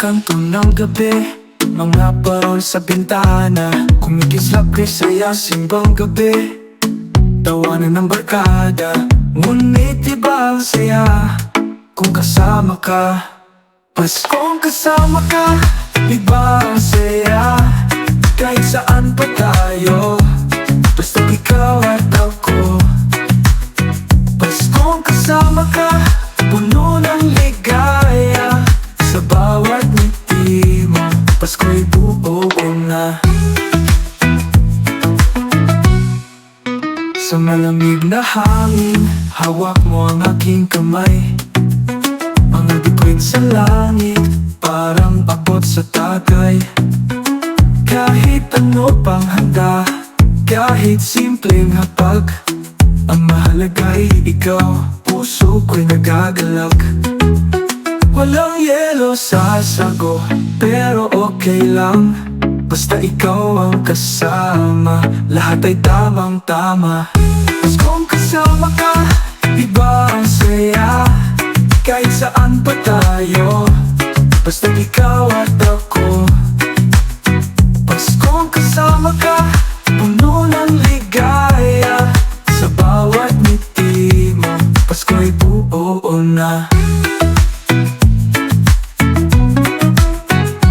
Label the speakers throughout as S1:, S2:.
S1: kanto ng gabi, mga parol sa bintana, kumikislap kay saya simbang gabi. Tawanan ng barkada, ngunit iba ang saya kung kasama ka. Paskong kasama ka, iba ang saya. Kahit saan pa tayo, basta't ikaw at ako. Paskong kasama ka, puno ng ligaya. Sa bawat ngiti mo, Pasko'y buo na. Sa malamig na hangin, hawak mo ang aking kamay. Mga bituin sa langit, parang abot sa tagay. Kahit ano pang handa, kahit simpleng hapag, ang mahalaga'y ikaw, puso ko'y nagagalak. Walang yelo sa sago, pero okay lang. Basta ikaw ang kasama, lahat ay tamang-tama. Paskong kasama ka, iba ang saya. Kahit saan pa tayo, basta ikaw at ako. Paskong kasama ka, puno ng ligaya. Sa bawat ngiti mo, Pasko'y buo na.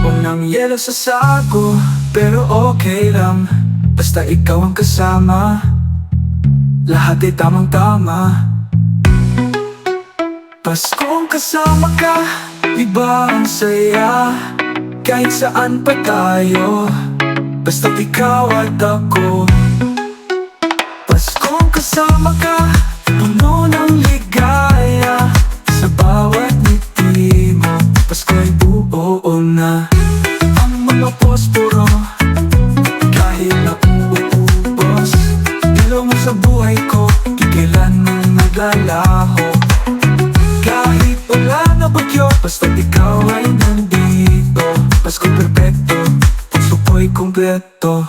S1: Walang yelo sa sago, pero okay lang. Basta ikaw ang kasama, lahat ay tamang-tama. Paskong kasama ka, iba ang saya. Kahit saan pa tayo, basta't ikaw at ako. Paskong kasama ka, puno ng ligaya. Sa bawat ngiti mo, Pasko'y buo na. Ang mga posporo, kahit na uubos, ilaw mo sa buhay ko, di kailanman naglalaho. Kahit wala na bagyo, basta't ikaw ay nandito. Pasko'y perpekto, puso ko'y kumpleto.